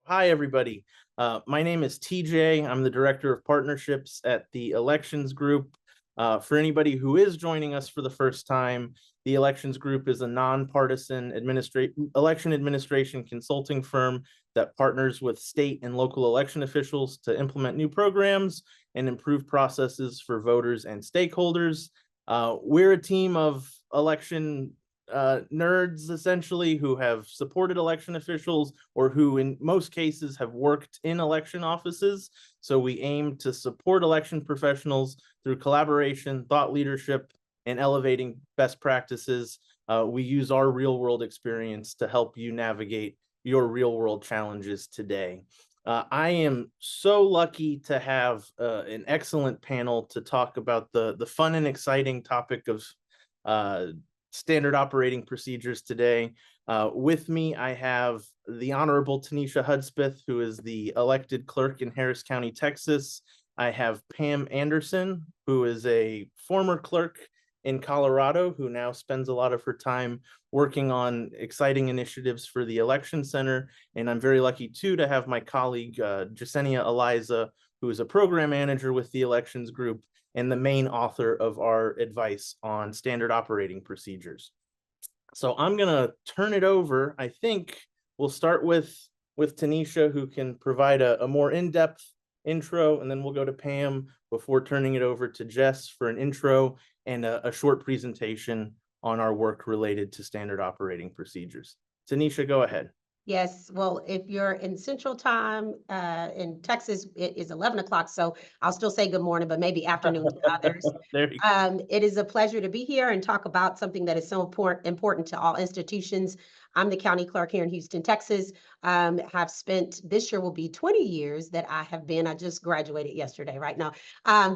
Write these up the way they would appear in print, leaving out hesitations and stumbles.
Hi, everybody. My name is TJ. I'm the Director of Partnerships at the Elections Group. For anybody who is joining us for the first time, the Elections Group is a nonpartisan election administration consulting firm that partners with state and local election officials to implement new programs and improve processes for voters and stakeholders. We're a team of election nerds, essentially, who have supported election officials or who in most cases have worked in election offices. So we aim to support election professionals through collaboration, thought leadership, and elevating best practices. We use our real world experience to help you navigate your real world challenges today. I am so lucky to have an excellent panel to talk about the fun and exciting topic of standard operating procedures today. With me, I have the Honorable Teneshia Hudspeth, who is the elected clerk in Harris County, Texas. I have Pam Anderson, who is a former clerk in Colorado, who now spends a lot of her time working on exciting initiatives for the Election Center. And I'm very lucky, too, to have my colleague, Jessenia Eliza, who is a program manager with the Elections Group and the main author of our advice on standard operating procedures. So I'm gonna turn it over. I think we'll start with Teneshia, who can provide a more in-depth intro, and then we'll go to Pam before turning it over to Jess for an intro and a short presentation on our work related to standard operating procedures. Teneshia, go ahead. Yes, well, if you're in Central Time in Texas, it is 11 o'clock, so I'll still say good morning, but maybe afternoon to others. There you go. It is a pleasure to be here and talk about something that is so important to all institutions. I'm the county clerk here in Houston, Texas. Have spent, this year will be 20 years that I have been, I just graduated yesterday, right now,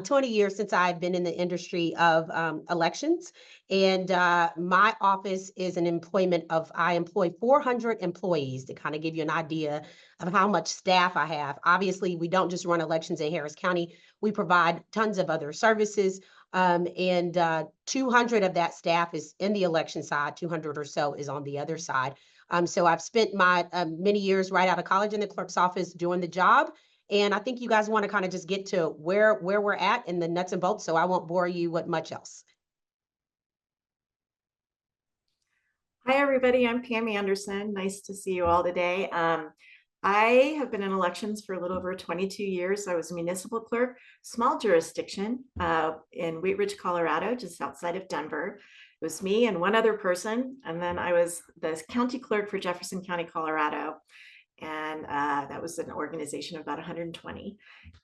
20 years since I've been in the industry of elections. And my office is an employment of, I employ 400 employees to kind of give you an idea of how much staff I have. Obviously, we don't just run elections in Harris County. We provide tons of other services. 200 of that staff is in the election side, 200 or so is on the other side. So I've spent my many years right out of college in the clerk's office doing the job. And I think you guys want to kind of just get to where we're at in the nuts and bolts, so I won't bore you with much else. Hi, everybody. I'm Pam Anderson. Nice to see you all today. I have been in elections for a little over 22 years. I was a municipal clerk, small jurisdiction in Wheat Ridge, Colorado, just outside of Denver. It was me and one other person. And then I was the county clerk for Jefferson County, Colorado. And that was an organization of about 120.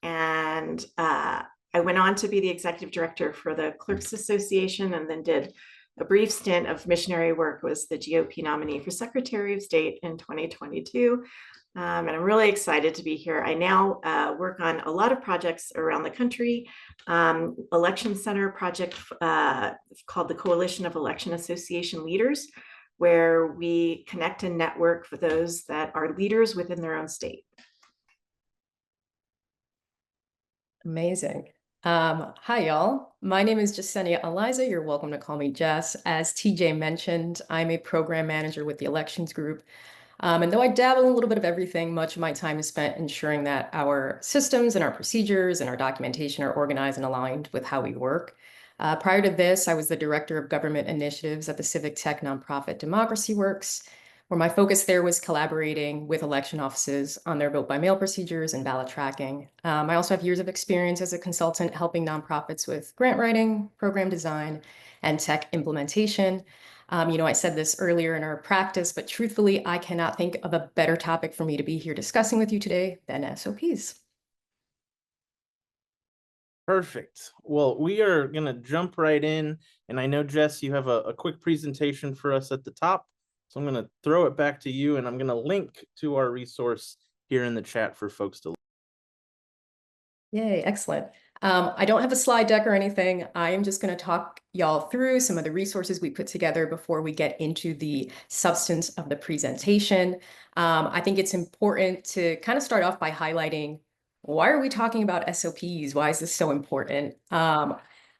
And I went on to be the executive director for the Clerks Association, and then did a brief stint of missionary work, was the GOP nominee for Secretary of State in 2022. And I'm really excited to be here. I now work on a lot of projects around the country. Election Center project called the Coalition of Election Association Leaders, where we connect and network for those that are leaders within their own state. Amazing. Hi, y'all. My name is Jessenia Eliza. You're welcome to call me Jess. As TJ mentioned, I'm a program manager with the Elections Group. And though I dabble in a little bit of everything, much of my time is spent ensuring that our systems and our procedures and our documentation are organized and aligned with how we work. Prior to this, I was the director of government initiatives at the civic tech nonprofit Democracy Works, where my focus there was collaborating with election offices on their vote-by-mail procedures and ballot tracking. I also have years of experience as a consultant helping nonprofits with grant writing, program design, and tech implementation. I said this earlier in our practice, but truthfully, I cannot think of a better topic for me to be here discussing with you today than SOPs. Perfect. Well, we are going to jump right in. And I know, Jess, you have a quick presentation for us at the top. So I'm going to throw it back to you, and I'm going to link to our resource here in the chat for folks to look. Yay, excellent. I don't have a slide deck or anything. I am just going to talk y'all through some of the resources we put together before we get into the substance of the presentation. I think it's important to kind of start off by highlighting, why are we talking about SOPs? Why is this so important?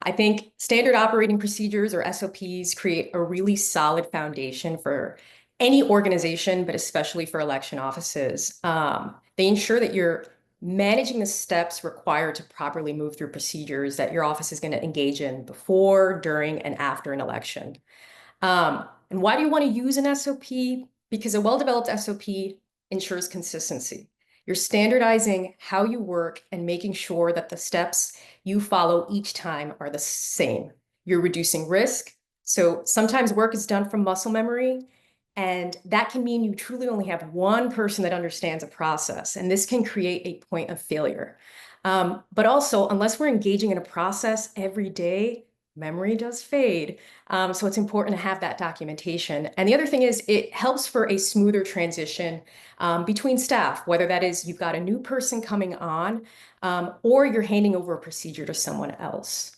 I think standard operating procedures, or SOPs, create a really solid foundation for any organization, but especially for election offices. They ensure that you're managing the steps required to properly move through procedures that your office is going to engage in before, during, and after an election. And why do you want to use an SOP? Because a well-developed SOP ensures consistency. You're standardizing how you work and making sure that the steps you follow each time are the same. You're reducing risk. So sometimes work is done from muscle memory, and that can mean you truly only have one person that understands a process, and this can create a point of failure. But also, unless we're engaging in a process every day, memory does fade. So it's important to have that documentation. And the other thing is it helps for a smoother transition between staff, whether that is you've got a new person coming on or you're handing over a procedure to someone else.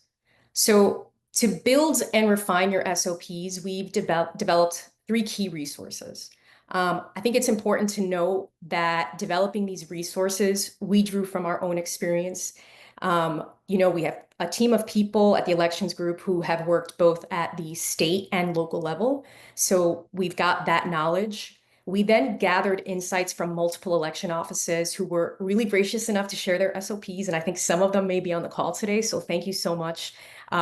So to build and refine your SOPs, we've developed 3 key resources. I think it's important to know that developing these resources, we drew from our own experience. We have a team of people at the elections group who have worked both at the state and local level. So we've got that knowledge. We then gathered insights from multiple election offices who were really gracious enough to share their SOPs. And I think some of them may be on the call today. So thank you so much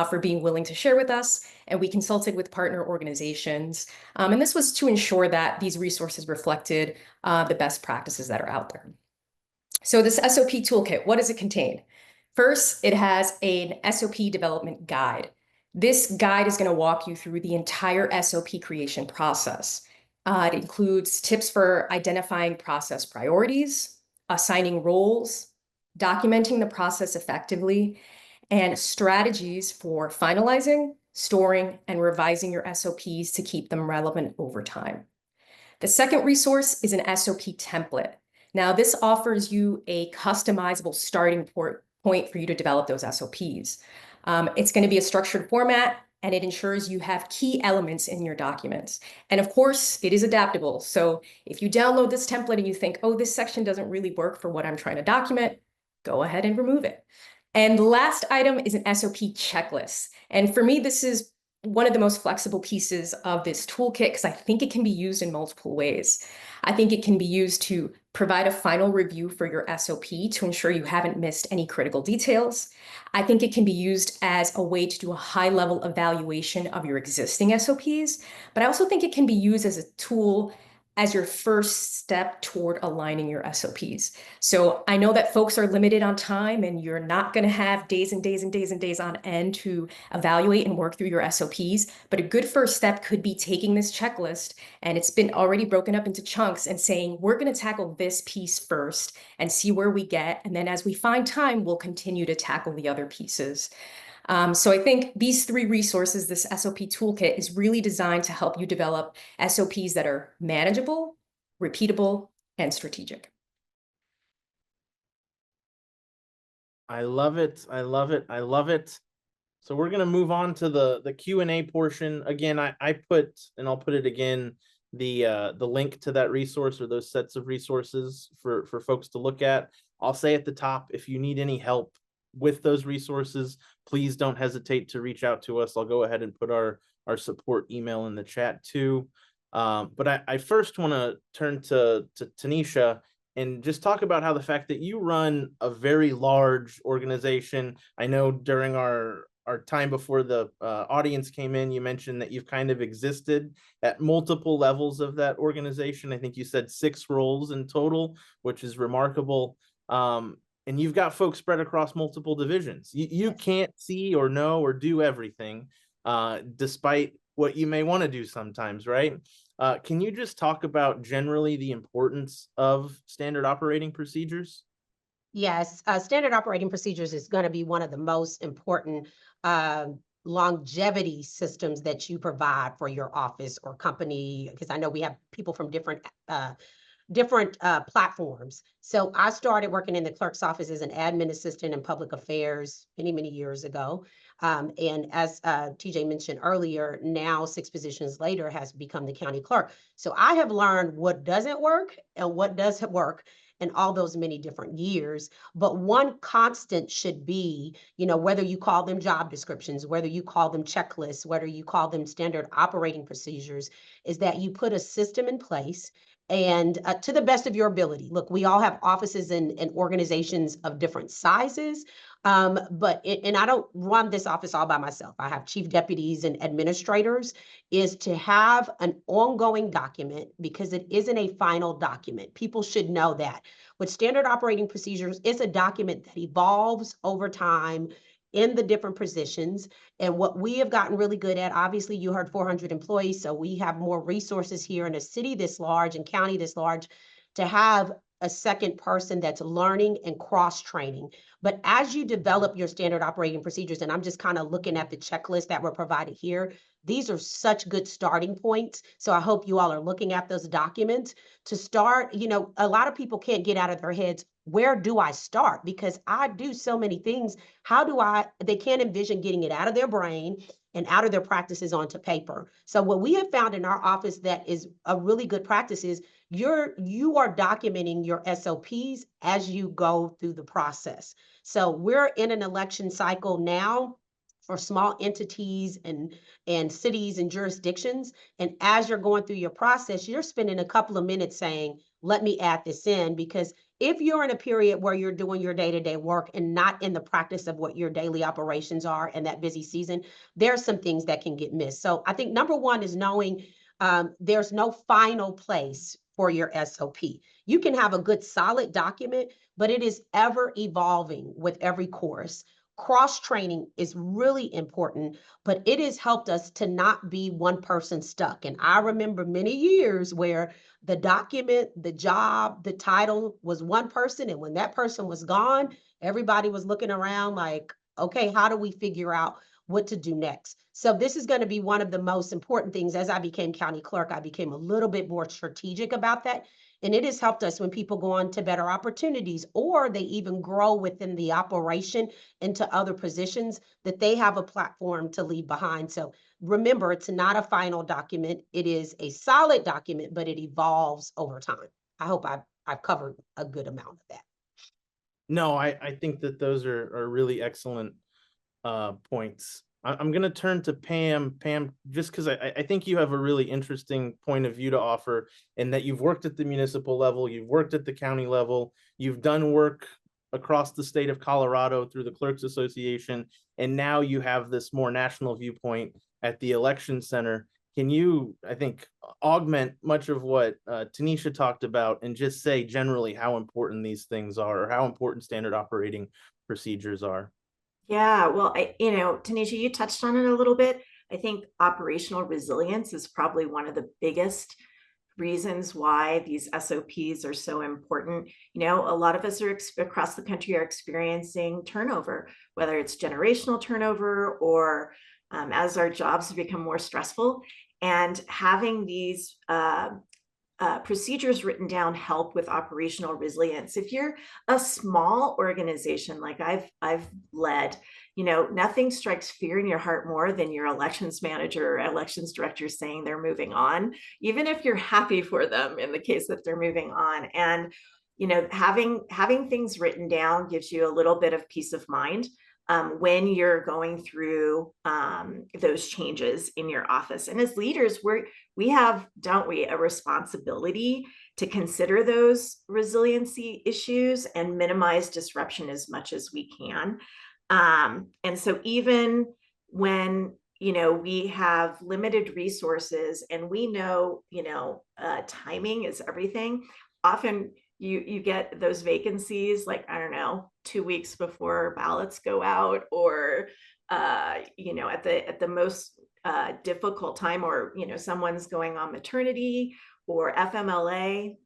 for being willing to share with us. And we consulted with partner organizations. And this was to ensure that these resources reflected the best practices that are out there. So this SOP toolkit, what does it contain? First, it has an SOP development guide. This guide is going to walk you through the entire SOP creation process. It includes tips for identifying process priorities, assigning roles, documenting the process effectively, and strategies for finalizing, storing, and revising your SOPs to keep them relevant over time. The second resource is an SOP template. Now, this offers you a customizable starting point for you to develop those SOPs. It's going to be a structured format, and it ensures you have key elements in your documents. And of course, it is adaptable. So if you download this template and you think, oh, this section doesn't really work for what I'm trying to document, go ahead and remove it. And the last item is an SOP checklist. And for me, this is one of the most flexible pieces of this toolkit because I think it can be used in multiple ways. I think it can be used to provide a final review for your SOP to ensure you haven't missed any critical details. I think it can be used as a way to do a high-level evaluation of your existing SOPs, but I also think it can be used as a tool as your first step toward aligning your SOPs. So I know that folks are limited on time and you're not going to have days and days and days and days on end to evaluate and work through your SOPs, but a good first step could be taking this checklist, and it's been already broken up into chunks, and saying, we're going to tackle this piece first and see where we get. And then as we find time, we'll continue to tackle the other pieces. So I think these 3 resources, this SOP toolkit, is really designed to help you develop SOPs that are manageable, repeatable, and strategic. I love it. I love it. I love it. So we're going to move on to the Q&A portion. Again, I put, and I'll put it again, the link to that resource or those sets of resources for folks to look at. I'll say at the top, if you need any help with those resources, please don't hesitate to reach out to us. I'll go ahead and put our support email in the chat too. But I first want to turn to Teneshia and just talk about how the fact that you run a very large organization. I know during our time before the audience came in, you mentioned that you've kind of existed at multiple levels of that organization. I think you said 6 roles in total, which is remarkable. And you've got folks spread across multiple divisions. You can't see or know or do everything, despite what you may want to do sometimes, right? Can you just talk about generally the importance of standard operating procedures? Yes, standard operating procedures is going to be one of the most important longevity systems that you provide for your office or company, because I know we have people from different platforms. So I started working in the clerk's office as an admin assistant in public affairs many years ago. And as TJ mentioned earlier, now 6 positions later has become the county clerk. So I have learned what doesn't work and what does work. in all those many different years. But one constant should be, whether you call them job descriptions, whether you call them checklists, whether you call them standard operating procedures, is that you put a system in place and to the best of your ability. Look, we all have offices and organizations of different sizes, and I don't run this office all by myself. I have chief deputies and administrators, is to have an ongoing document because it isn't a final document. People should know that. With standard operating procedures, it's a document that evolves over time in the different positions. And what we have gotten really good at, obviously you heard 400 employees, so we have more resources here in a city this large and county this large to have a second person that's learning and cross-training. But as you develop your standard operating procedures, and I'm just kind of looking at the checklist that were provided here, these are such good starting points. So I hope you all are looking at those documents to start. A lot of people can't get out of their heads, where do I start? Because I do so many things. They can't envision getting it out of their brain and out of their practices onto paper. So what we have found in our office that is a really good practice is you are documenting your SOPs as you go through the process. So we're in an election cycle now for small entities and cities and jurisdictions. And as you're going through your process, you're spending a couple of minutes saying, let me add this in, because if you're in a period where you're doing your day-to-day work and not in the practice of what your daily operations are in that busy season, there's some things that can get missed. So I think number one is knowing there's no final place for your SOP. You can have a good solid document, but it is ever evolving with every course. Cross-training is really important, but it has helped us to not be one person stuck. And I remember many years where the document, the job, the title was one person. And when that person was gone, everybody was looking around like, okay, how do we figure out what to do next? So this is going to be one of the most important things. As I became county clerk, I became a little bit more strategic about that. And it has helped us when people go on to better opportunities, or they even grow within the operation into other positions, that they have a platform to leave behind. So remember, it's not a final document. It is a solid document, but it evolves over time. I hope I've covered a good amount of that. No, I think that those are really excellent points. I'm going to turn to Pam. Pam, just because I think you have a really interesting point of view to offer, and that you've worked at the municipal level, you've worked at the county level, you've done work across the state of Colorado through the Clerks Association, and now you have this more national viewpoint at the election center. Can you, I think, augment much of what Teneshia talked about and just say generally how important these things are, or how important standard operating procedures are? Yeah, well, Teneshia, you touched on it a little bit. I think operational resilience is probably one of the biggest reasons why these SOPs are so important. A lot of us are across the country are experiencing turnover, whether it's generational turnover or as our jobs have become more stressful. And having these procedures written down help with operational resilience. If you're a small organization like I've led, nothing strikes fear in your heart more than your elections manager or elections director saying they're moving on, even if you're happy for them in the case that they're moving on. And having things written down gives you a little bit of peace of mind when you're going through those changes in your office. And as leaders, we have, don't we, a responsibility to consider those resiliency issues and minimize disruption as much as we can. And so even when we have limited resources and we know, timing is everything, often you get those vacancies, like, I don't know, 2 weeks before ballots go out, or, at the most difficult time, or, someone's going on maternity or FMLA,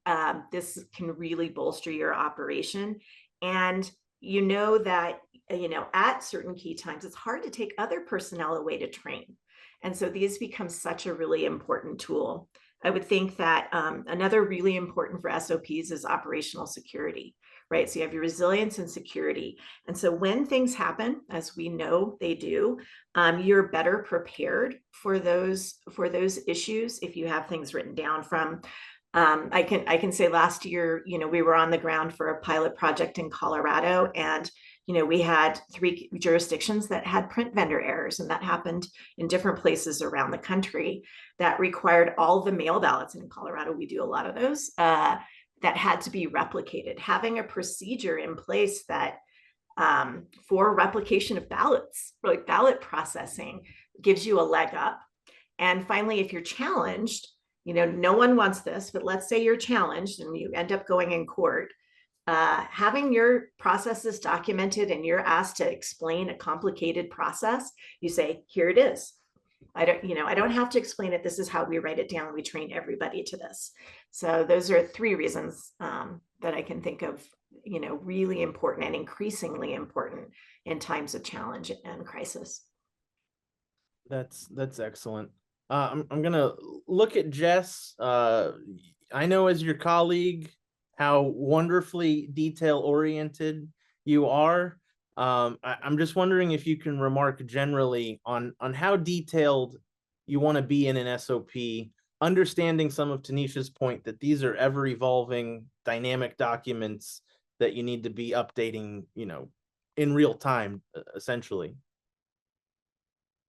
this can really bolster your operation. And that, at certain key times, it's hard to take other personnel away to train. And so these become such a really important tool. I would think that another really important for SOPs is operational security, right? So you have your resilience and security. And so when things happen, as we know they do, you're better prepared for those issues if you have things written down, from I can say last year, we were on the ground for a pilot project in Colorado, and we had 3 jurisdictions that had print vendor errors, and that happened in different places around the country. That required all the mail ballots. In Colorado, we do a lot of those, that had to be replicated. Having a procedure in place that for replication of ballots, like ballot processing, gives you a leg up. And finally, if you're challenged, no one wants this, but let's say you're challenged and you end up going in court, having your processes documented and you're asked to explain a complicated process, you say, here it is. I don't have to explain it. This is how we write it down. We train everybody to this. So those are 3 reasons that I can think of, really important and increasingly important in times of challenge and crisis. That's excellent. I'm gonna look at Jess. I know as your colleague how wonderfully detail oriented you are. I'm just wondering if you can remark generally on how detailed you want to be in an SOP, understanding some of Tenesia's point that these are ever evolving dynamic documents that you need to be updating, in real time, essentially.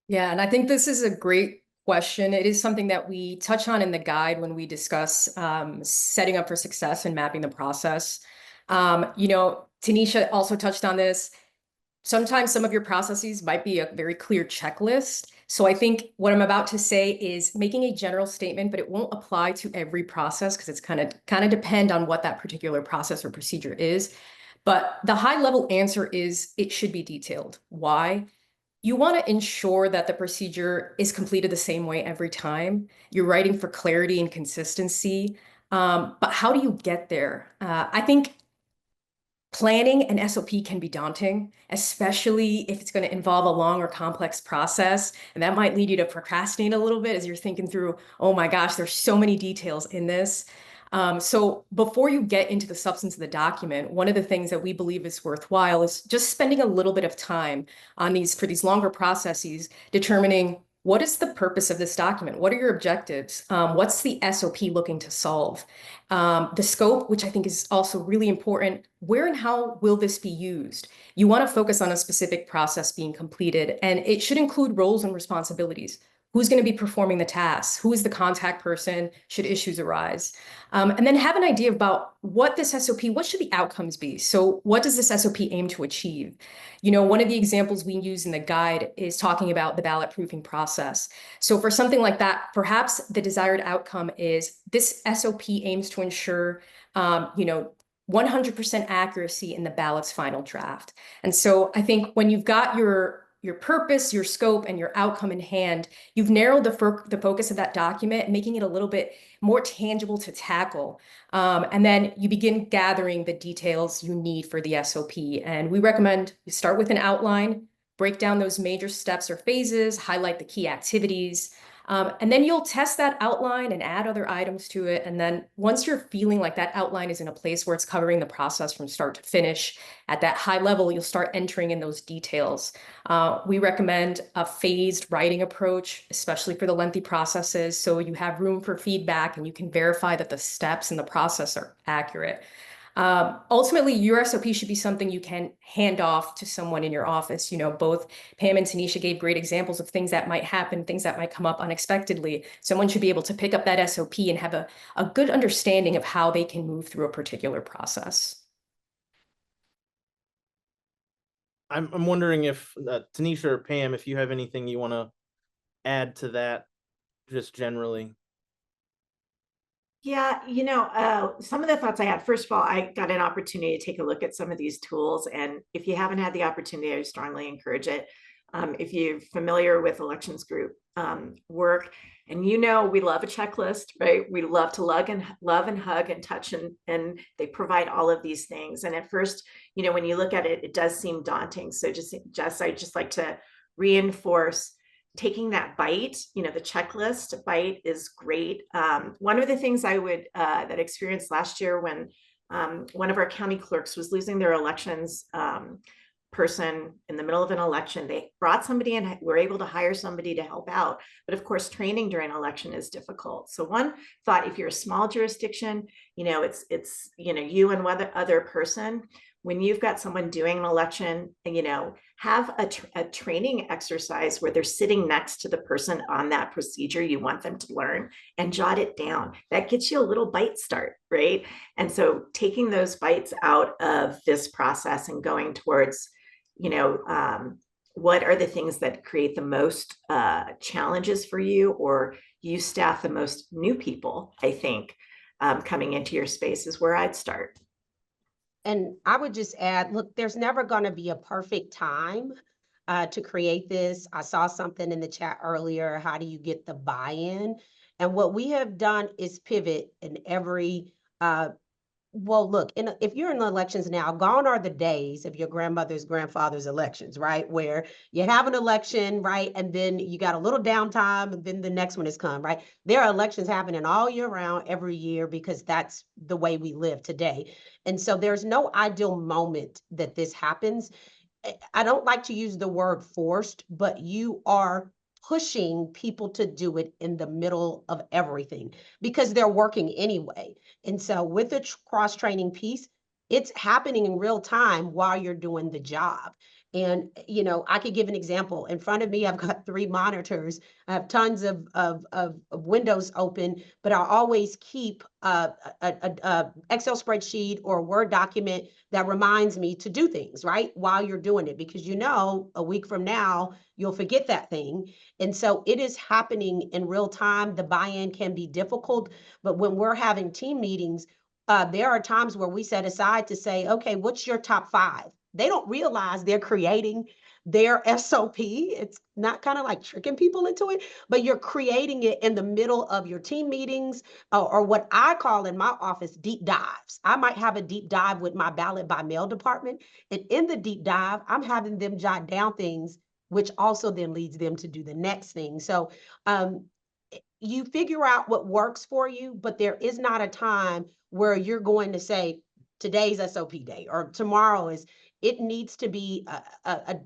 Yeah, and I think this is a great question. It is something that we touch on in the guide when we discuss setting up for success and mapping the process. Teneshia also touched on this. Sometimes some of your processes might be a very clear checklist. So I think what I'm about to say is making a general statement, but it won't apply to every process because it's kind of depend on what that particular process or procedure is. But the high level answer is it should be detailed. Why? You want to ensure that the procedure is completed the same way every time. You're writing for clarity and consistency. But how do you get there? I think planning an SOP can be daunting, especially if it's going to involve a long or complex process. And that might lead you to procrastinate a little bit as you're thinking through, oh my gosh, there's so many details in this. So before you get into the substance of the document, one of the things that we believe is worthwhile is just spending a little bit of time on for these longer processes, determining what is the purpose of this document? What are your objectives? What's the SOP looking to solve? The scope, which I think is also really important. Where and how will this be used? You want to focus on a specific process being completed, and it should include roles and responsibilities. Who's going to be performing the tasks? Who is the contact person should issues arise? And then have an idea about what this SOP, what should the outcomes be? So what does this SOP aim to achieve? One of the examples we use in the guide is talking about the ballot proofing process. So for something like that, perhaps the desired outcome is this SOP aims to ensure, 100% accuracy in the ballot's final draft. And so I think when you've got your purpose, your scope, and your outcome in hand, you've narrowed the focus of that document, making it a little bit more tangible to tackle. And then you begin gathering the details you need for the SOP. And we recommend you start with an outline, break down those major steps or phases, highlight the key activities, and then you'll test that outline and add other items to it. And then once you're feeling like that outline is in a place where it's covering the process from start to finish, at that high level, you'll start entering in those details. We recommend a phased writing approach, especially for the lengthy processes, so you have room for feedback and you can verify that the steps in the process are accurate. Ultimately, your SOP should be something you can hand off to someone in your office. Both Pam and Teneshia gave great examples of things that might happen, things that might come up unexpectedly. Someone should be able to pick up that SOP and have a good understanding of how they can move through a particular process. I'm wondering if Teneshia or Pam, if you have anything you want to add to that, just generally. Yeah, some of the thoughts I had, first of all, I got an opportunity to take a look at some of these tools. And if you haven't had the opportunity, I strongly encourage it. If you're familiar with elections group work, and we love a checklist, right? We love to love and hug and touch, and they provide all of these things. And at first, when you look at it, it does seem daunting. So I'd just like to reinforce taking that bite, the checklist bite is great. One of the things I would that experienced last year when one of our county clerks was losing their elections person in the middle of an election. They brought somebody in, were able to hire somebody to help out. But of course, training during an election is difficult. So one thought, if you're a small jurisdiction, it's you and one other person. When you've got someone doing an election, have a training exercise where they're sitting next to the person on that procedure you want them to learn, and jot it down. That gets you a little bite start, right? And so taking those bites out of this process and going towards, what are the things that create the most challenges for you, or you staff the most new people, I think, coming into your space is where I'd start. And I would just add, look, there's never going to be a perfect time to create this. I saw something in the chat earlier. How do you get the buy-in? And what we have done is pivot in every, well, look, if you're in the elections now, gone are the days of your grandfather's elections, right? Where you have an election, right? And then you got a little downtime, and then the next one has come, right? There are elections happening all year round, every year, because that's the way we live today. And so there's no ideal moment that this happens. I don't like to use the word forced, but you are pushing people to do it in the middle of everything because they're working anyway. And so with the cross-training piece, it's happening in real time while you're doing the job. And, I could give an example. In front of me, I've got 3 monitors. I have tons of windows open, but I always keep a Excel spreadsheet or a Word document that reminds me to do things, right? While you're doing it, because a week from now, you'll forget that thing. And so it is happening in real time. The buy-in can be difficult, but when we're having team meetings, there are times where we set aside to say, okay, what's your top 5? They don't realize they're creating their SOP. It's not kind of like tricking people into it, but you're creating it in the middle of your team meetings, or what I call in my office deep dives. I might have a deep dive with my ballot by mail department. And in the deep dive, I'm having them jot down things, which also then leads them to do the next thing. So you figure out what works for you, but there is not a time where you're going to say, today's SOP day, or tomorrow is. It needs to be a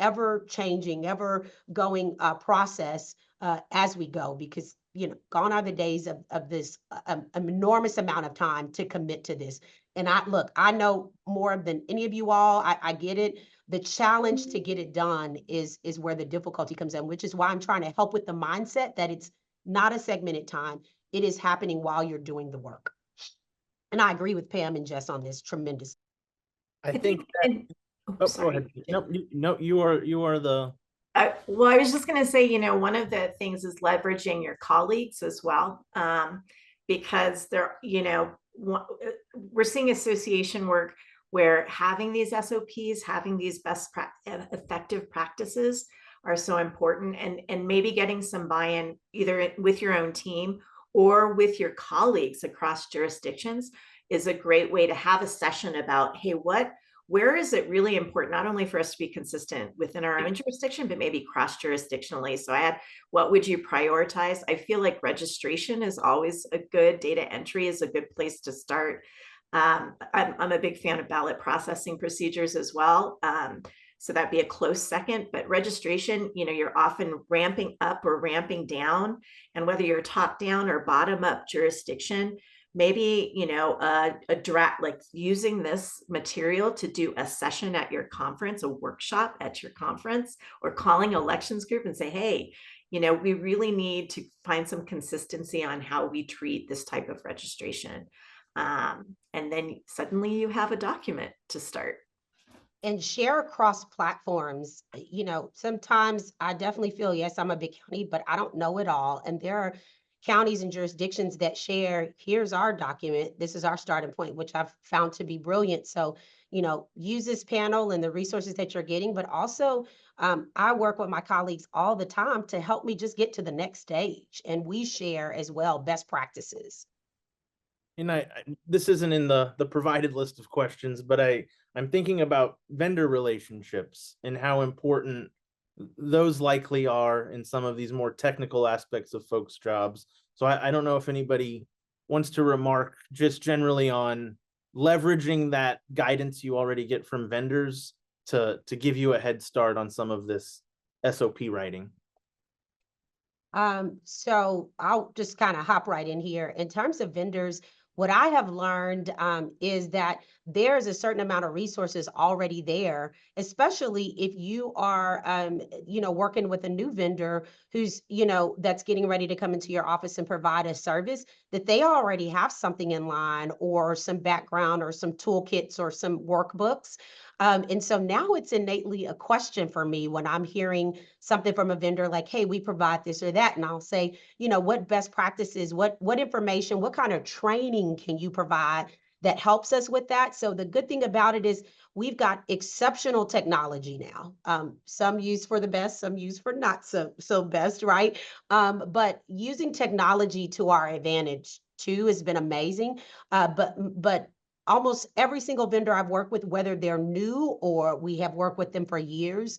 ever-changing, ever-going process as we go, because, gone are the days of this enormous amount of time to commit to this. And I know more than any of you all. I get it. The challenge to get it done is where the difficulty comes in, which is why I'm trying to help with the mindset that it's not a segmented time. It is happening while you're doing the work. And I agree with Pam and Jess on this tremendously. I think that, go ahead. No, you are the. Well, I was just going to say, one of the things is leveraging your colleagues as well, because we're seeing association work where having these SOPs, having these effective practices are so important, and maybe getting some buy-in either with your own team or with your colleagues across jurisdictions is a great way to have a session about, hey, where is it really important, not only for us to be consistent within our own jurisdiction, but maybe cross-jurisdictionally. So I had, what would you prioritize? I feel like registration is always a good, data entry is a good place to start. I'm a big fan of ballot processing procedures as well. So that'd be a close second, but registration, you're often ramping up or ramping down, and whether you're top down or bottom up jurisdiction, maybe, a draft, like using this material to do a session at your conference, a workshop at your conference, or calling elections group and say, hey, we really need to find some consistency on how we treat this type of registration. And then suddenly you have a document to start. And share across platforms. Sometimes I definitely feel, yes, I'm a big county, but I don't know it all. And there are counties and jurisdictions that share, here's our document, this is our starting point, which I've found to be brilliant. So, use this panel and the resources that you're getting, but also I work with my colleagues all the time to help me just get to the next stage. And we share as well best practices. And this isn't in the provided list of questions, but I'm thinking about vendor relationships and how important those likely are in some of these more technical aspects of folks' jobs. So I don't know if anybody wants to remark just generally on leveraging that guidance you already get from vendors to give you a head start on some of this SOP writing? So I'll just kind of hop right in here. In terms of vendors, what I have learned is that there's a certain amount of resources already there, especially if you are, working with a new vendor who's, that's getting ready to come into your office and provide a service, that they already have something in line or some background or some toolkits or some workbooks. And so now it's innately a question for me when I'm hearing something from a vendor like, hey, we provide this or that. And I'll say, what best practices, what information, what kind of training can you provide that helps us with that? So the good thing about it is we've got exceptional technology now. Some used for the best, some used for not so best, right? But using technology to our advantage too has been amazing. But almost every single vendor I've worked with, whether they're new or we have worked with them for years,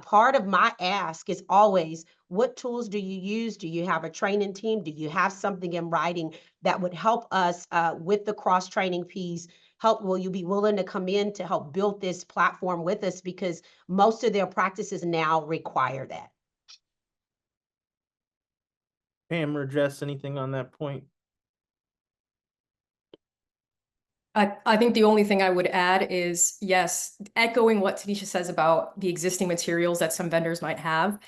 part of my ask is always, what tools do you use? Do you have a training team? Do you have something in writing that would help us with the cross-training piece? Will you be willing to come in to help build this platform with us? Because most of their practices now require that. Pam or Jess, anything on that point? I think the only thing I would add is, yes, echoing what Teneshia says about the existing materials that some vendors might have.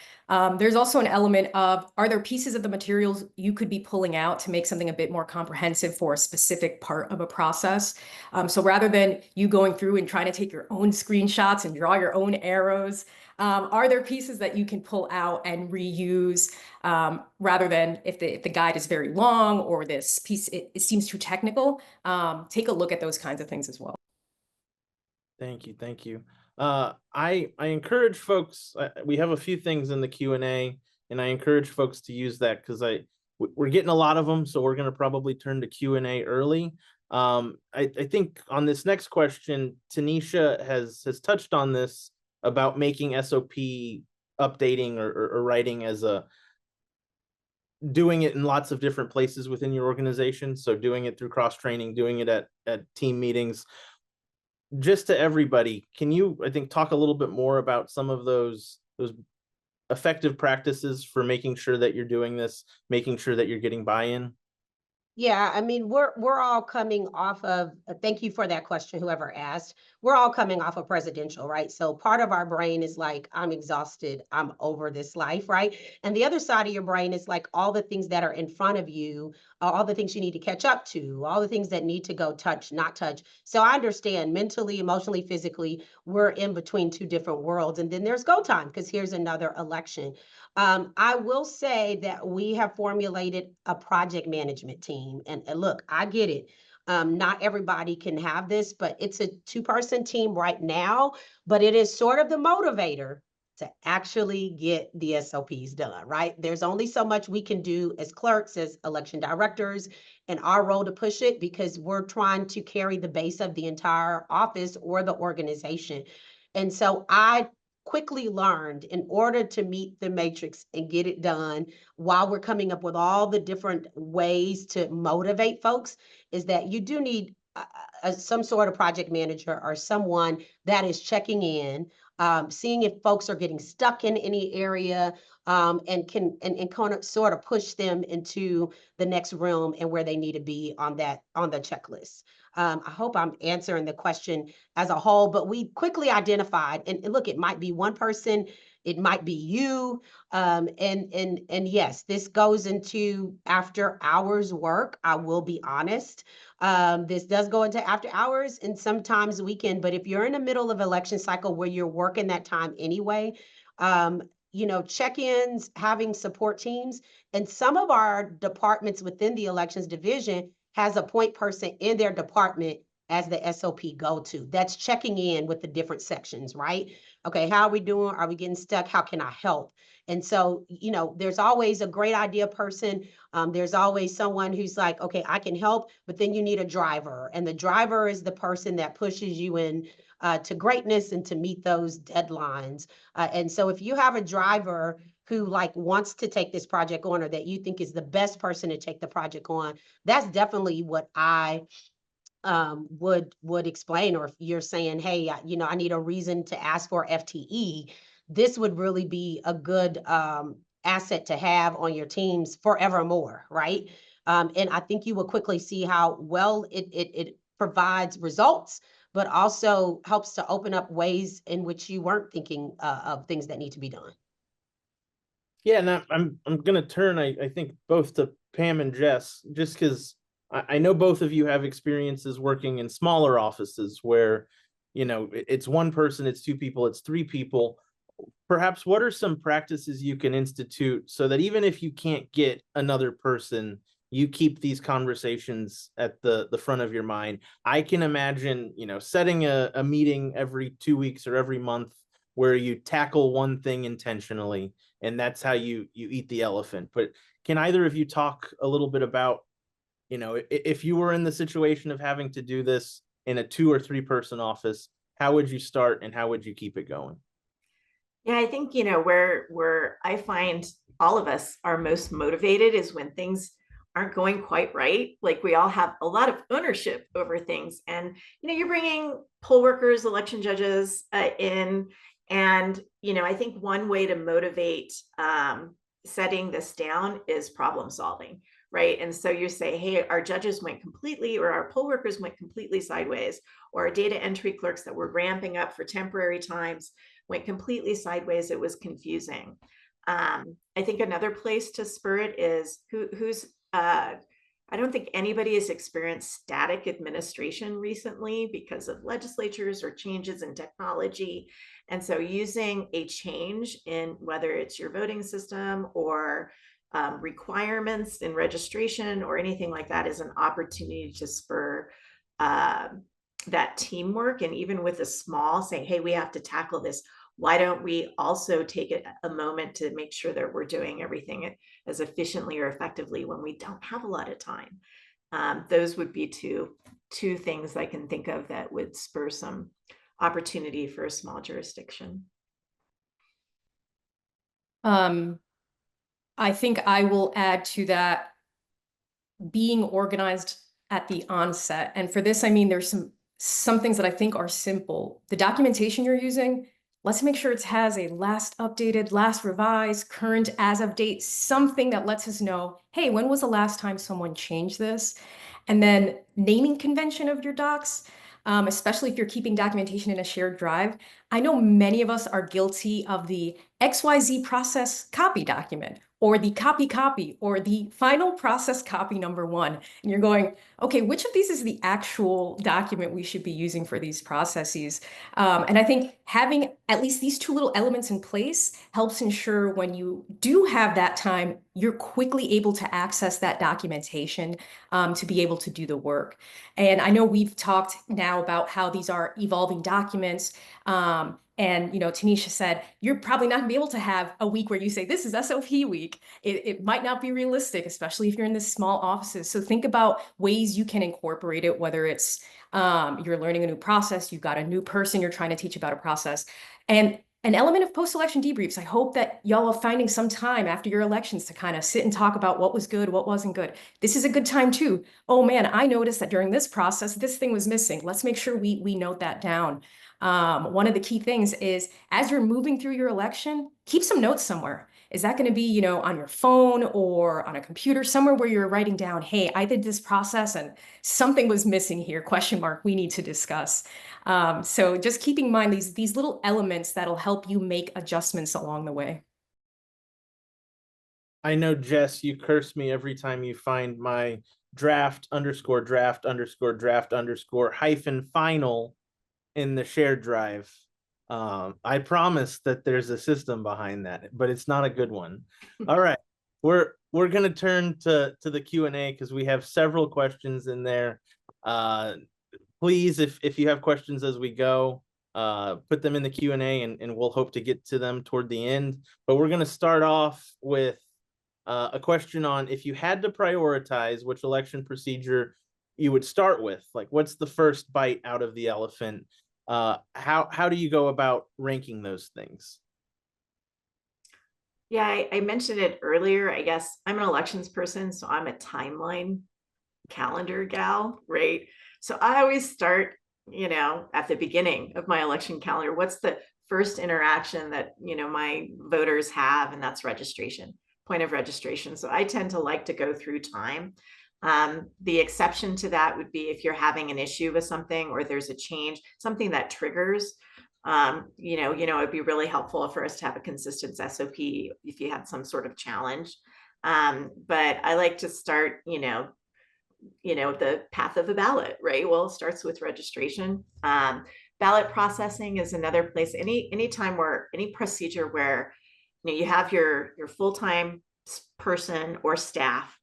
There's also an element of, are there pieces of the materials you could be pulling out to make something a bit more comprehensive for a specific part of a process? So rather than you going through and trying to take your own screenshots and draw your own arrows, are there pieces that you can pull out and reuse, rather than if the guide is very long or this piece, it seems too technical? Take a look at those kinds of things as well. Thank you. Thank you. I encourage folks, we have a few things in the Q&A, and I encourage folks to use that because we're getting a lot of them, so we're going to probably turn to Q&A early. I think on this next question, Teneshia has touched on this about making SOP updating or writing as doing it in lots of different places within your organization. So doing it through cross-training, doing it at team meetings. Just to everybody, can you, I think, talk a little bit more about some of those effective practices for making sure that you're doing this, making sure that you're getting buy-in? Yeah, I mean, we're all coming off of, thank you for that question, whoever asked. We're all coming off of presidential, right? So part of our brain is like, I'm exhausted, I'm over this life, right? And the other side of your brain is like all the things that are in front of you, all the things you need to catch up to, all the things that need to go touch, not touch. So I understand mentally, emotionally, physically, we're in between two different worlds. And then there's go time, because here's another election. I will say that we have formulated a project management team. And look, I get it. Not everybody can have this, but it's a two-person team right now, but it is sort of the motivator to actually get the SOPs done, right? There's only so much we can do as clerks, as election directors, and our role to push it because we're trying to carry the base of the entire office or the organization. And so I quickly learned, in order to meet the matrix and get it done while we're coming up with all the different ways to motivate folks, is that you do need some sort of project manager or someone that is checking in, seeing if folks are getting stuck in any area, and can kind of sort of push them into the next room and where they need to be on the checklist. I hope I'm answering the question as a whole, but we quickly identified, and look, it might be one person, it might be you, and yes, this goes into after hours work. I will be honest. This does go into after hours and sometimes weekend, but if you're in the middle of election cycle where you're working that time anyway, check-ins, having support teams, and some of our departments within the elections division has a point person in their department as the SOP go-to. That's checking in with the different sections, right? Okay, how are we doing? Are we getting stuck? How can I help? And so, there's always a great idea person. There's always someone who's like, okay, I can help, but then you need a driver. And the driver is the person that pushes you in to greatness and to meet those deadlines. And so if you have a driver who wants to take this project on, or that you think is the best person to take the project on, that's definitely what I would explain, or if you're saying, hey, I need a reason to ask for FTE, this would really be a good asset to have on your teams forevermore, right? And I think you will quickly see how well it provides results, but also helps to open up ways in which you weren't thinking of things that need to be done. Yeah, and I'm gonna turn, I think, both to Pam and Jess, just because I know both of you have experiences working in smaller offices where, it's one person, it's two people, it's three people. Perhaps what are some practices you can institute so that even if you can't get another person, you keep these conversations at the front of your mind? I can imagine, setting a meeting every 2 weeks or every month where you tackle one thing intentionally, and that's how you eat the elephant. But can either of you talk a little bit about, if you were in the situation of having to do this in a 2 or 3 person office, how would you start and how would you keep it going? Yeah, I think, where I find all of us are most motivated is when things aren't going quite right. Like, we all have a lot of ownership over things, and, you're bringing poll workers, election judges in. And, I think one way to motivate setting this down is problem solving, right? And so you say, hey, our judges went completely, or our poll workers went completely sideways, or our data entry clerks that were ramping up for temporary times went completely sideways. It was confusing. I think another place to spur it is I don't think anybody has experienced static administration recently because of legislatures or changes in technology. And so using a change in whether it's your voting system or requirements in registration or anything like that is an opportunity to spur that teamwork. And even with a small, saying, hey, we have to tackle this, why don't we also take a moment to make sure that we're doing everything as efficiently or effectively when we don't have a lot of time? Those would be two things I can think of that would spur some opportunity for a small jurisdiction. I think I will add to that, being organized at the onset. And for this, I mean, there's some things that I think are simple. The documentation you're using, let's make sure it has a last updated, last revised, current as of date, something that lets us know, hey, when was the last time someone changed this? And then naming convention of your docs, especially if you're keeping documentation in a shared drive. I know many of us are guilty of the XYZ process copy document, or the copy, or the final process copy #1. And you're going, okay, which of these is the actual document we should be using for these processes? And I think having at least these two little elements in place helps ensure when you do have that time, you're quickly able to access that documentation to be able to do the work. And I know we've talked now about how these are evolving documents. And, Teneshia said, you're probably not gonna be able to have a week where you say, this is SOP week. It might not be realistic, especially if you're in this small offices. So think about ways you can incorporate it, whether it's you're learning a new process, you've got a new person you're trying to teach about a process. And an element of post-election debriefs. I hope that y'all are finding some time after your elections to kind of sit and talk about what was good, what wasn't good. This is a good time too. Oh man, I noticed that during this process, this thing was missing. Let's make sure we note that down. One of the key things is, as you're moving through your election, keep some notes somewhere. Is that going to be, on your phone or on a computer, somewhere where you're writing down, hey, I did this process and something was missing here, ? We need to discuss. So just keeping in mind these little elements that'll help you make adjustments along the way. I know, Jess, you curse me every time you find my draft_draft_draft_hyphen_final in the shared drive. I promise that there's a system behind that, but it's not a good one. All right, we're gonna turn to the Q&A because we have several questions in there. Please, if you have questions as we go, put them in the Q&A and we'll hope to get to them toward the end. But we're gonna start off with a question on, if you had to prioritize which election procedure you would start with, like what's the first bite out of the elephant? How do you go about ranking those things? Yeah, I mentioned it earlier. I guess I'm an elections person, so I'm a timeline calendar gal, right? So I always start, at the beginning of my election calendar. What's the first interaction that, my voters have? And that's registration, point of registration. So I tend to like to go through time. The exception to that would be if you're having an issue with something or there's a change, something that triggers. It'd be really helpful for us to have a consistent SOP if you had some sort of challenge. But I like to start, the path of the ballot, right? Well, it starts with registration. Ballot processing is another place. Anytime where any procedure where you have your full-time person or staff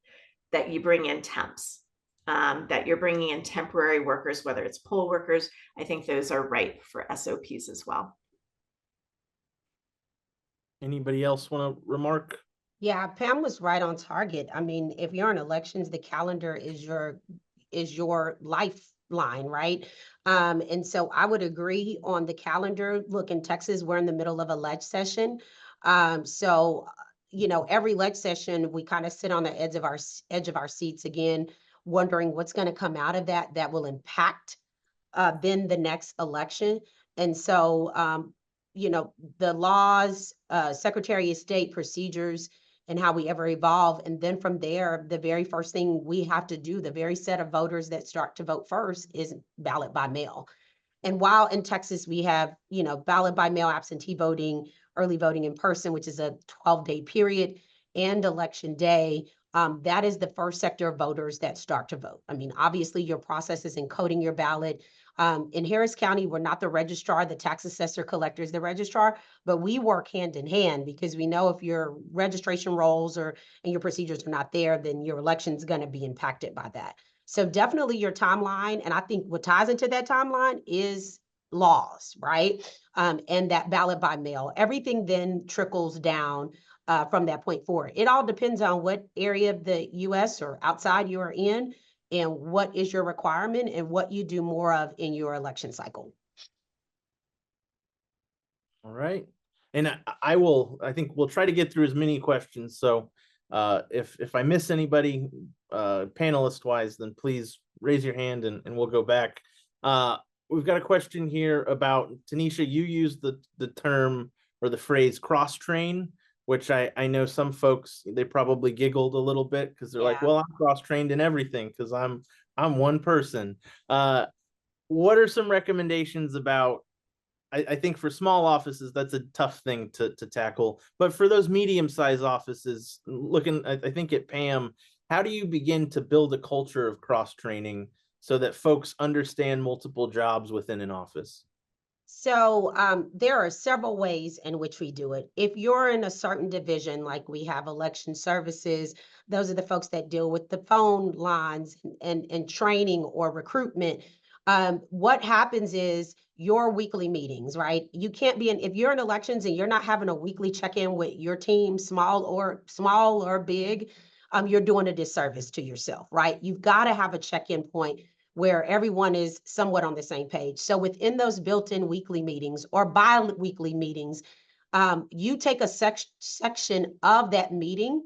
that you bring in temps, that you're bringing in temporary workers, whether it's poll workers. I think those are ripe for SOPs as well. Anybody else want to remark? Yeah, Pam was right on target. I mean, if you're in elections, the calendar is your lifeline, right? And so I would agree on the calendar. Look, in Texas, we're in the middle of a leg session. Every leg session, we kind of sit on the edge of our seats again, wondering what's going to come out of that will impact then the next election. And so the laws, Secretary of State procedures, and how we ever evolve. And then from there, the very first thing we have to do, the very set of voters that start to vote first, is ballot by mail. And while in Texas, we have, ballot by mail, absentee voting, early voting in person, which is a 12-day period, and election day, that is the first sector of voters that start to vote. I mean, obviously, your process is encoding your ballot. In Harris County, we're not the registrar, the tax assessor collector is the registrar, but we work hand in hand because we know if your registration rolls and your procedures are not there, then your election is going to be impacted by that. So definitely your timeline. And I think what ties into that timeline is laws, right? And that ballot by mail. Everything then trickles down from that point forward. It all depends on what area of the US or outside you are in and what is your requirement and what you do more of in your election cycle. All right. And I think we'll try to get through as many questions. So if I miss anybody panelist wise, then please raise your hand and we'll go back. We've got a question here about, Teneshia, you used the term or the phrase cross-train, which I know some folks, they probably giggled a little bit because they're like, well, I'm cross-trained in everything because I'm one person. What are some recommendations about, I think for small offices, that's a tough thing to tackle. But for those medium-sized offices, looking, I think at Pam, how do you begin to build a culture of cross-training so that folks understand multiple jobs within an office? So there are several ways in which we do it. If you're in a certain division, like we have election services, those are the folks that deal with the phone lines and training or recruitment. What happens is your weekly meetings, right? You can't be if you're in elections and you're not having a weekly check-in with your team, small or big, you're doing a disservice to yourself, right? You've got to have a check-in point where everyone is somewhat on the same page. So within those built-in weekly meetings or bi-weekly meetings, you take a section of that meeting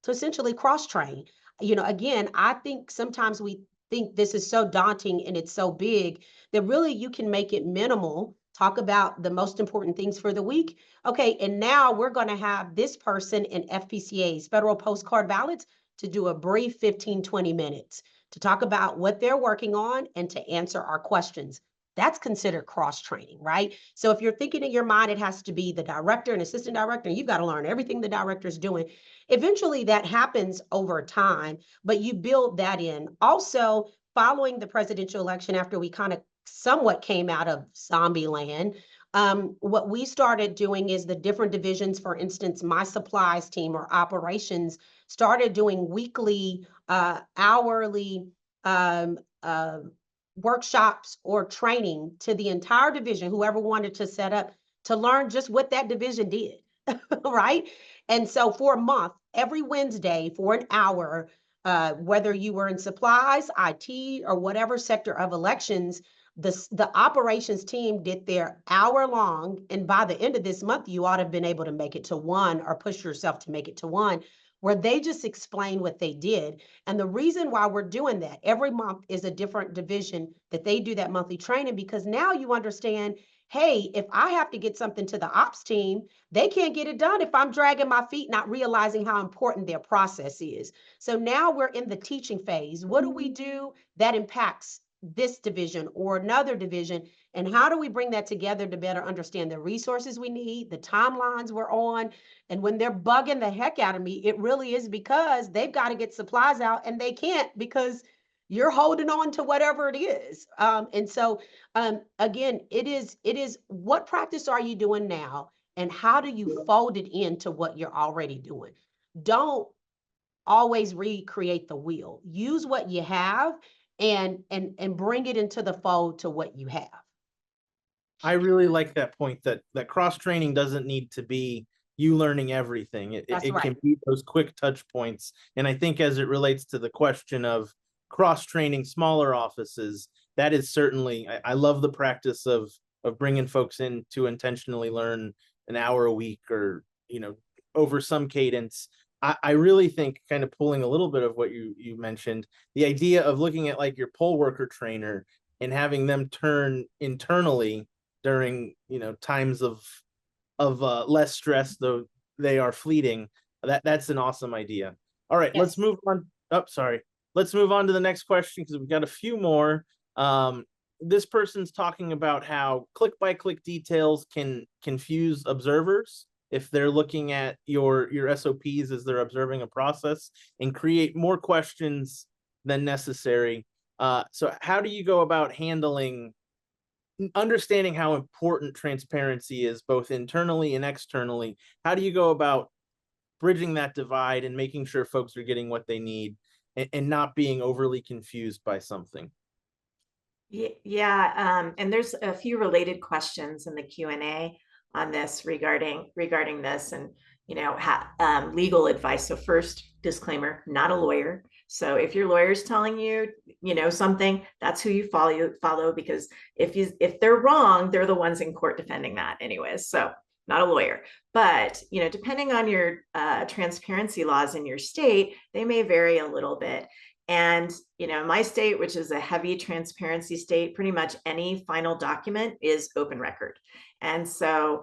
to essentially cross-train. Again, I think sometimes we think this is so daunting and it's so big that really you can make it minimal. Talk about the most important things for the week. Okay, and now we're going to have this person in FPCAs, federal postcard ballots, to do a brief 15, 20 minutes to talk about what they're working on and to answer our questions. That's considered cross-training, right? So if you're thinking in your mind, it has to be the director and assistant director, and you've got to learn everything the director's doing. Eventually that happens over time, but you build that in. Also, following the presidential election, after we kind of somewhat came out of zombie land, what we started doing is the different divisions, for instance, my supplies team or operations started doing weekly, hourly workshops or training to the entire division, whoever wanted to set up, to learn just what that division did, right? And so for a month, every Wednesday for an hour, whether you were in supplies, IT, or whatever sector of elections, the operations team did their hour long, and by the end of this month, you ought to have been able to make it to one or push yourself to make it to one. where they just explain what they did. And the reason why we're doing that, every month is a different division that they do that monthly training, because now you understand, hey, if I have to get something to the ops team, they can't get it done if I'm dragging my feet, not realizing how important their process is. So now we're in the teaching phase. What do we do that impacts this division or another division? And how do we bring that together to better understand the resources we need, the timelines we're on? And when they're bugging the heck out of me, it really is because they've got to get supplies out and they can't because you're holding on to whatever it is. And so again, it is what practice are you doing now, and how do you fold it into what you're already doing? Don't always recreate the wheel. Use what you have and bring it into the fold to what you have. I really like that point that cross training doesn't need to be you learning everything. It That's can right. be those quick touch points. And I think as it relates to the question of cross training smaller offices, that is certainly, I love the practice of bringing folks in to intentionally learn an hour a week or, over some cadence. I really think, kind of pulling a little bit of what you mentioned, the idea of looking at like your poll worker trainer and having them turn internally during times of less stress, though they are fleeting. That's an awesome idea. All right, let's Yes. move on. Oh, sorry. Let's move on to the next question because we've got a few more. This person's talking about how click-by-click details can confuse observers if they're looking at your SOPs as they're observing a process and create more questions than necessary. So how do you go about understanding how important transparency is both internally and externally? How do you go about bridging that divide and making sure folks are getting what they need and not being overly confused by something? Yeah, and there's a few related questions in the Q&A on this regarding this, and legal advice. So first, disclaimer: not a lawyer. So if your lawyer's telling you something, that's who you follow, because if they're wrong, they're the ones in court defending that anyways. So not a lawyer. But depending on your transparency laws in your state, they may vary a little bit. And my state, which is a heavy transparency state, pretty much any final document is open record. And so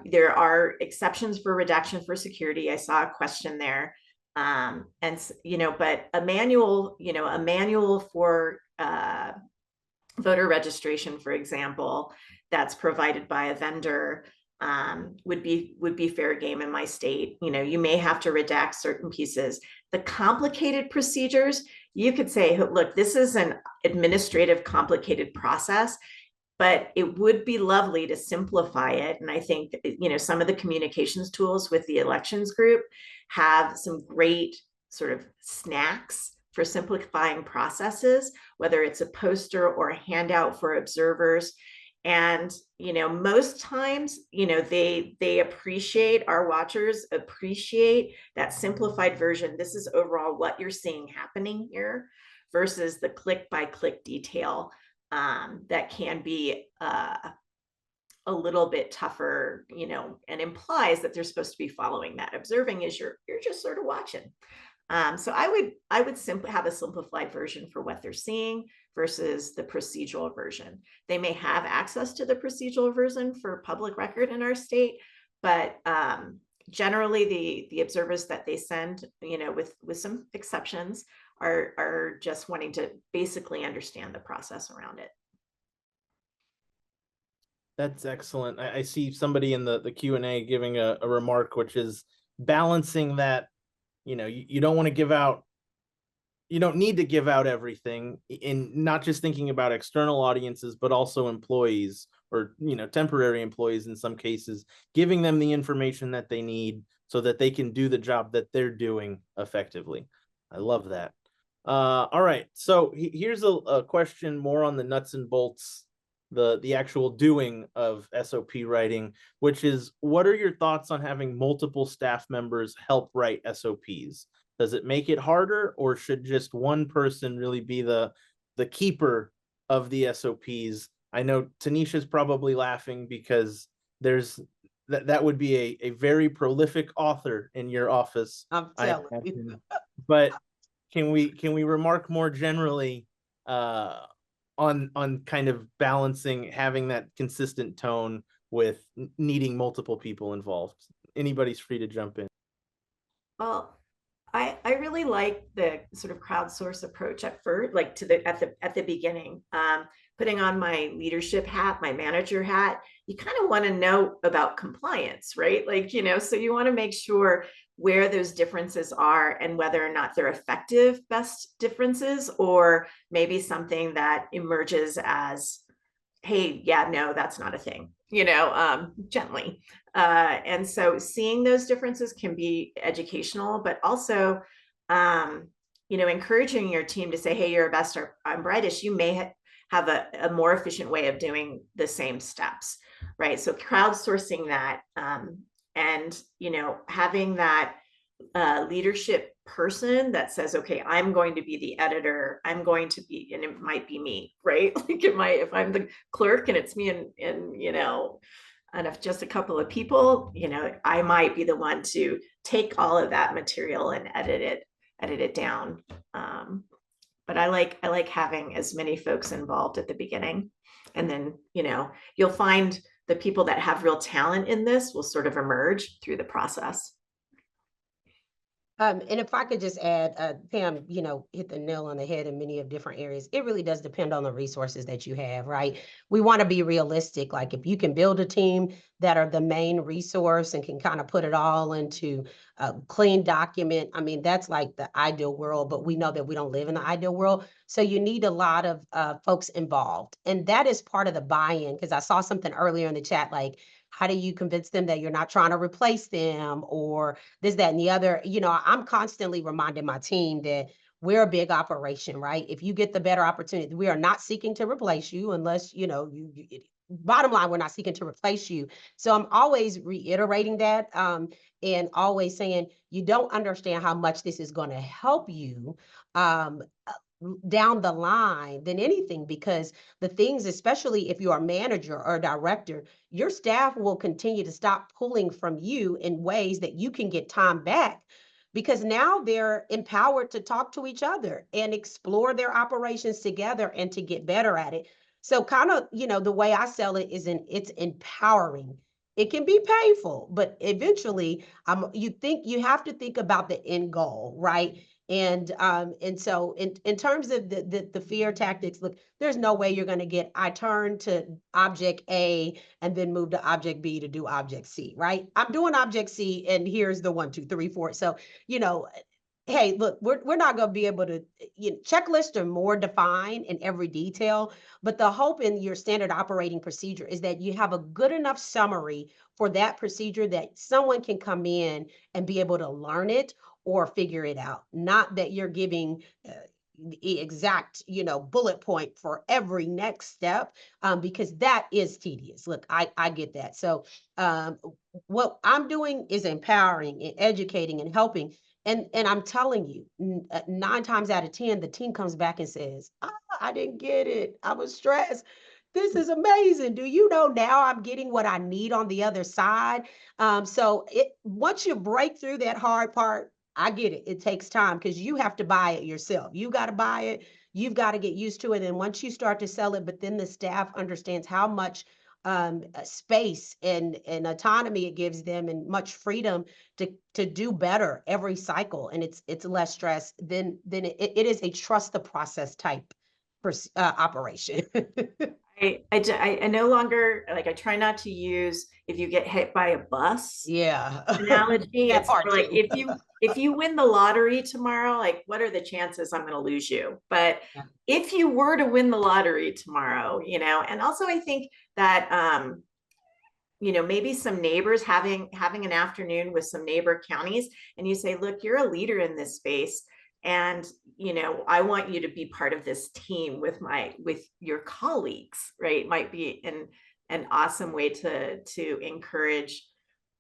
there are exceptions for redaction for security. I saw a question there. But a manual for voter registration, for example, that's provided by a vendor would be fair game in my state. You may have to redact certain pieces. The complicated procedures, you could say, look, this is an administrative complicated process, but it would be lovely to simplify it. And I think, some of the communications tools with the elections group have some great sort of snacks for simplifying processes, whether it's a poster or a handout for observers. And most times they appreciate, our watchers appreciate that simplified version. This is overall what you're seeing happening here, versus the click-by-click detail that can be a little bit tougher, and implies that they're supposed to be following that. Observing is you're just sort of watching. So I would simply have a simplified version for what they're seeing versus the procedural version. They may have access to the procedural version for public record in our state, but generally the observers that they send, with some exceptions, are just wanting to basically understand the process around it. That's excellent. I see somebody in the Q&A giving a remark, which is balancing that, you don't want to give out, you don't need to give out everything, in not just thinking about external audiences, but also employees or, temporary employees in some cases, giving them the information that they need so that they can do the job that they're doing effectively. I love that. All right. So here's a question more on the nuts and bolts, the actual doing of SOP writing, which is, what are your thoughts on having multiple staff members help write SOPs? Does it make it harder, or should just one person really be the keeper of the SOPs? I know Tenesia's probably laughing because there's that would be a very prolific author in your office, I'm I telling you. imagine. But can we remark more generally on kind of balancing, having that consistent tone with needing multiple people involved? Anybody's free to jump in. Well, I really like the sort of crowdsource approach at first, like at the beginning. Putting on my leadership hat, my manager hat, you kind of want to know about compliance, right? Like, so you want to make sure where those differences are and whether or not they're effective best differences, or maybe something that emerges as, hey, yeah, no, that's not a thing, gently. And so seeing those differences can be educational, but also, encouraging your team to say, hey, you're best or I'm brightest. You may have a more efficient way of doing the same steps, right? So crowdsourcing that, and, having that leadership person that says, okay, I'm going to be the editor, I'm going to be, and it might be me, right? Like if I'm the clerk and it's me and and if just a couple of people, I might be the one to take all of that material and edit it down. But I like having as many folks involved at the beginning, and then you'll find the people that have real talent in this will sort of emerge through the process. And if I could just add, Pam, hit the nail on the head in many of different areas. It really does depend on the resources that you have, right? We want to be realistic. Like if you can build a team that are the main resource and can kind of put it all into a clean document, I mean, that's like the ideal world, but we know that we don't live in the ideal world. So you need a lot of folks involved. And that is part of the buy-in, because I saw something earlier in the chat, like, how do you convince them that you're not trying to replace them or this, that, and the other? I'm constantly reminding my team that we're a big operation, right? If you get the better opportunity, we are not seeking to replace you unless, bottom line, we're not seeking to replace you. So I'm always reiterating that, and always saying, you don't understand how much this is going to help you down the line than anything, because the things, especially if you're a manager or a director, your staff will continue to stop pulling from you in ways that you can get time back, because now they're empowered to talk to each other and explore their operations together and to get better at it. So kind of, the way I sell it is it's empowering. It can be painful, but eventually you have to think about the end goal, right? And so in terms of the fear tactics, look, there's no way you're going to get, I turn to object A and then move to object B to do object C, right? I'm doing object C and here's the 1, 2, 3, 4. So, hey, look, we're not going to be able to, checklists are more defined in every detail, but the hope in your standard operating procedure is that you have a good enough summary for that procedure that someone can come in and be able to learn it or figure it out. Not that you're giving the exact, bullet point for every next step, because that is tedious. Look, I get that. So what I'm doing is empowering and educating and helping. And I'm telling you, 9 times out of 10, the team comes back and says, I didn't get it. I was stressed. This is amazing. Do you know now I'm getting what I need on the other side? So once you break through that hard part, I get it. It takes time because you have to buy it yourself. You got to buy it. You've got to get used to it. And once you start to sell it, but then the staff understands how much space and autonomy it gives them and much freedom to do better every cycle. And it's less stress, then it is a trust the process type operation. I no longer, like, I try not to use if you get hit by a bus Yeah. analogy. That It's more part like too. if you win the lottery tomorrow, like, what are the chances I'm going to lose you? But Yeah. if you were to win the lottery tomorrow, and also I think that maybe some neighbors having an afternoon with some neighbor counties, and you say, look, you're a leader in this space, and I want you to be part of this team with your colleagues, right? Might be an awesome way to encourage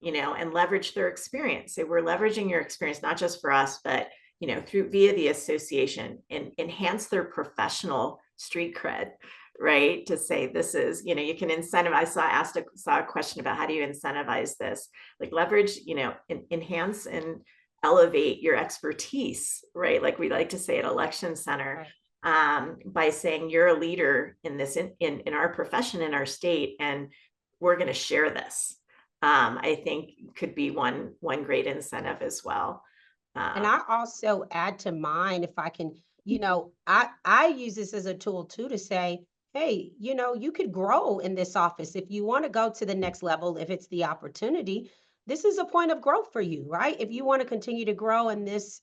and leverage their experience. So we're leveraging your experience not just for us, but via the association, and enhance their professional street cred, right? To say this is, you can incentivize. Saw a question about how do you incentivize this? Like leverage, enhance and elevate your expertise, right? Like we like to say at Election Center, by saying you're a leader in this, in our profession, in our state, and we're going to share this. I think could be one great incentive as well. And I also add to mine, if I can, I use this as a tool too to say, hey, you could grow in this office if you want to go to the next level, if it's the opportunity. This is a point of growth for you, right? If you want to continue to grow in this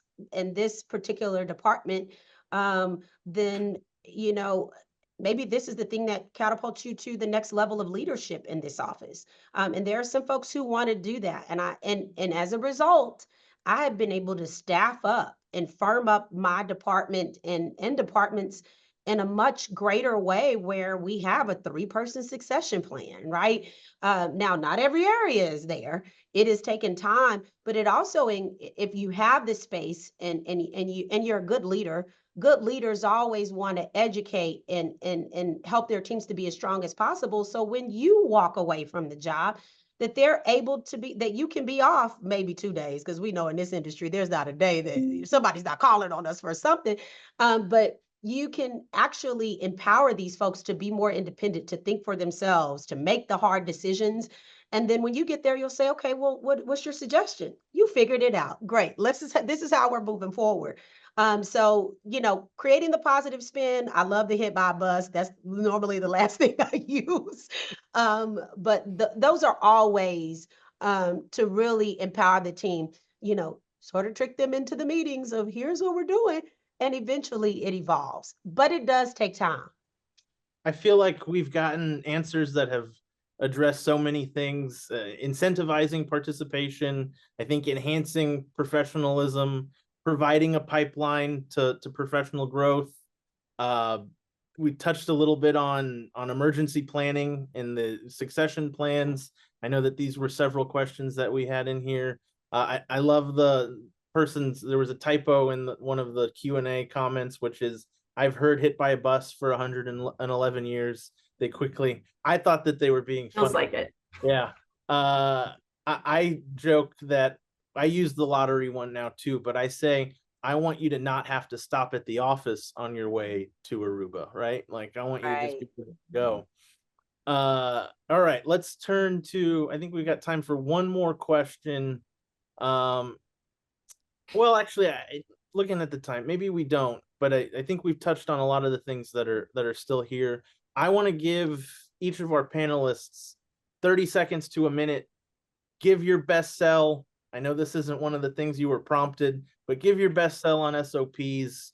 particular department, then maybe this is the thing that catapults you to the next level of leadership in this office. And there are some folks who want to do that, and as a result, I have been able to staff up and firm up my department and departments in a much greater way where we have a 3-person succession plan, right? Now, not every area is there. It has taken time, but it also, if you have this space and you're a good leader, good leaders always want to educate and help their teams to be as strong as possible. So when you walk away from the job, that they're able to be, that you can be off maybe 2 days, because we know in this industry, there's not a day that somebody's not calling on us for something. But you can actually empower these folks to be more independent, to think for themselves, to make the hard decisions. And then when you get there, you'll say, okay, well, what's your suggestion? You figured it out. Great. This is how we're moving forward. So, creating the positive spin. I love the hit by a bus. That's normally the last thing I use. But those are all ways to really empower the team, sort of trick them into the meetings of here's what we're doing. And eventually it evolves, but it does take time. I feel like we've gotten answers that have addressed so many things, incentivizing participation, I think enhancing professionalism, providing a pipeline to professional growth. We touched a little bit on emergency planning and the succession plans. I know that these were several questions that we had in here. I love there was a typo in one of the Q&A comments, which is, I've heard hit by a bus for 111 years. I thought that they were being Feels funny. like it. Yeah. I joke that I use the lottery one now too, but I say, I want you to not have to stop at the office on your way to Aruba, right? Like I want you to just be able to go. All right, let's turn to, I think we've got time for one more question. Well, actually, looking at the time, maybe we don't, but I think we've touched on a lot of the things that are still here. I want to give each of our panelists 30 seconds to a minute. Give your best sell. I know this isn't one of the things you were prompted, but give your best sell on SOPs.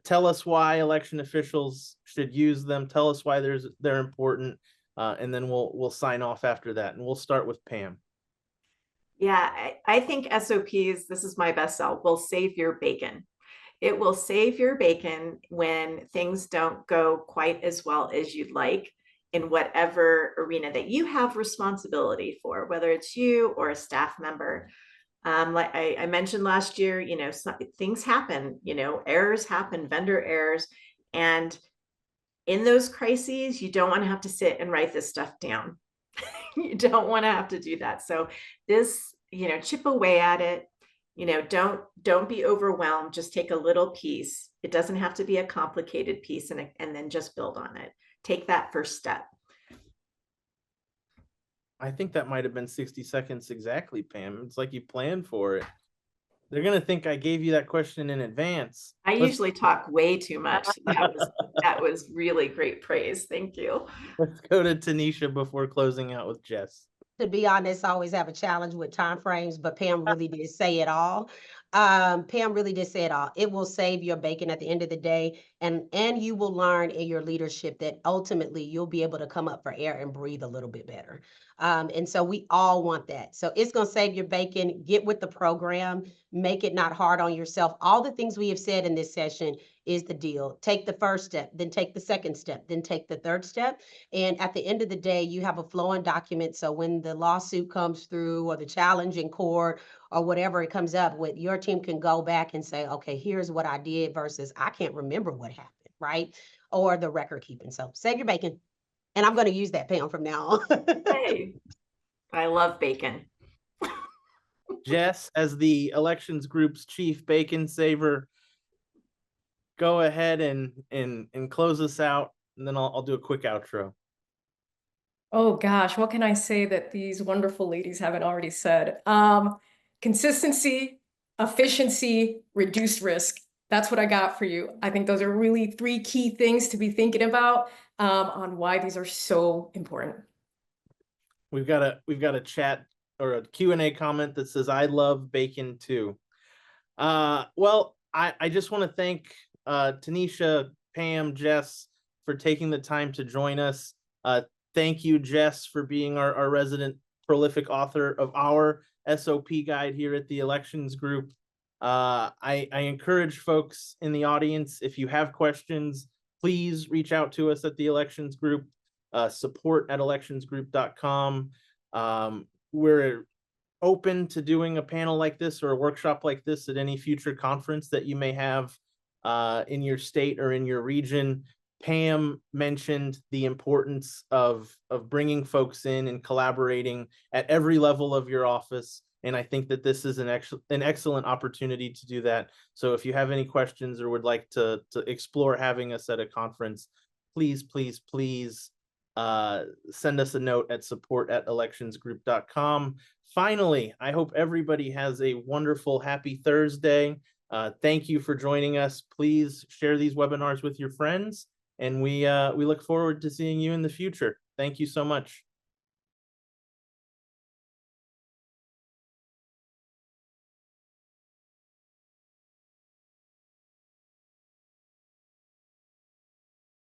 Tell us why election officials should use them. Tell us why they're important, and then we'll sign off after that. And we'll start with Pam. Yeah, I think SOPs, this is my best sell, will save your bacon. It will save your bacon when things don't go quite as well as you'd like in whatever arena that you have responsibility for, whether it's you or a staff member. Like I mentioned last year, things happen, errors happen, vendor errors. And in those crises, you don't want to have to sit and write this stuff down. You don't want to have to do that. So this, chip away at it, don't be overwhelmed. Just take a little piece. It doesn't have to be a complicated piece, and then just build on it. Take that first step. I think that might have been 60 seconds exactly, Pam. It's like you planned for it. They're going to think I gave you that question in advance. I usually talk way too much. That was really great praise. Thank you. Let's go to Teneshia before closing out with Jess. To be honest, I always have a challenge with timeframes, but Pam really did say it all. Pam really did say it all. It will save your bacon at the end of the day, and you will learn in your leadership that ultimately you'll be able to come up for air and breathe a little bit better. And so we all want that. So it's going to save your bacon. Get with the program. Make it not hard on yourself. All the things we have said in this session is the deal. Take the first step, then take the second step, then take the third step. And at the end of the day, you have a flowing document. So when the lawsuit comes through or the challenge in court or whatever it comes up with, your team can go back and say, okay, here's what I did versus I can't remember what happened. right? Or the record keeping. So save your bacon. And I'm going to use that, Pam, from now on. Hey, I love bacon. Jess, as the elections group's chief bacon saver, go ahead and close us out, and then I'll do a quick outro. Oh gosh, what can I say that these wonderful ladies haven't already said? Consistency, efficiency, reduced risk. That's what I got for you. I think those are really 3 key things to be thinking about on why these are so important. We've got a chat or a Q&A comment that says, I love bacon too. Well, I just want to thank Teneshia, Pam, Jess for taking the time to join us. Thank you, Jess, for being our resident prolific author of our SOP guide here at the elections group. I encourage folks in the audience, if you have questions, please reach out to us at the elections group, support@electionsgroup.com. We're open to doing a panel like this or a workshop like this at any future conference that you may have in your state or in your region. Pam mentioned the importance of bringing folks in and collaborating at every level of your office. And I think that this is an excellent opportunity to do that. So if you have any questions or would like to explore having us at a conference, please, please, please send us a note at support@electionsgroup.com. Finally, I hope everybody has a wonderful, happy Thursday. Thank you for joining us. Please share these webinars with your friends, and we look forward to seeing you in the future. Thank you so much.